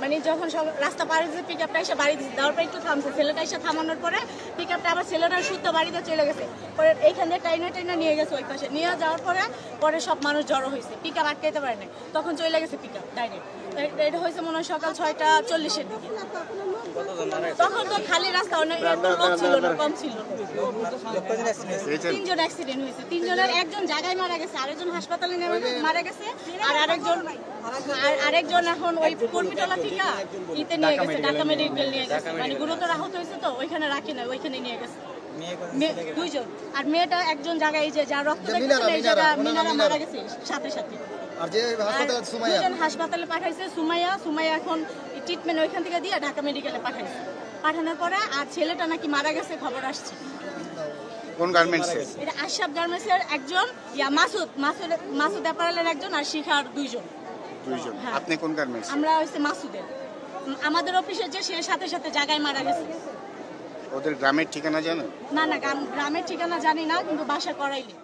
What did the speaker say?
মানে যখন সব রাস্তা পার হয়েছে পিক আপটা এসে বাড়ি দিচ্ছে, দেওয়ার পর একটু থামছে, ছেলেটা এসে থামানোর পরে পিক আপটা আবার ছেলেটার শুদ্ধ বাড়িতে চলে গেছে। পরে এইখান থেকে টাইনা নিয়ে গেছে ওই পাশে, নিয়ে যাওয়ার পরে সব মানুষ জড়ো হয়েছে, পিক আপ আটকাইতে পারে না, তখন চলে গেছে পিক আপ ডাইরেক্ট। এটা হয়েছে মনে হয় সকাল 6:40-এর দিকে। তখন তো খালি রাস্তা, অনেক লোক ছিল না, কম ছিল। 3জন অ্যাক্সিডেন্ট হয়েছে, 3জনের একজন জায়গায় মারা গেছে, আরেকজন হাসপাতালে মারা গেছে, আর আরেকজন এখন ওই কর্মীতলা থেকে ইতে নিয়ে গেছে, ঢাকা মেডিকেল নিয়ে গেছে। মানে গুরুতর আহত হয়েছে তো ওইখানে রাখি না, ওইখানে নিয়ে গেছে 2জন। আর মেয়েটা একজন জায়গায়, এই যে যা রক্ত দেখতেছেন এই জায়গা মিনারা মারা গেছে সাথে সাথে। আর যে হাসপাতালে পাঠাইছে সুমাইয়া এখন ট্রিটমেন্ট ওইখান থেকে দিয়ে ঢাকা মেডিকেলে পাঠাইছে। পাঠানোর পরে আর ছেলেটা নাকি মারা গেছে খবর আসছে। কোন গার্মেন্টস? এটা আশরাফ গার্মেন্টসের একজন, মাসুদ অ্যাপারেলের একজন, আর শিখার 2জন। আপনি কোন গার্মেন্টস? আমরা হচ্ছে মাসুদের, আমাদের অফিসের যে সে সাথে সাথে জায়গায় মারা গেছে। ওদের গ্রামের ঠিকানা জানেন? না, গ্রামের ঠিকানা জানি না, কিন্তু বাসা করাইলে।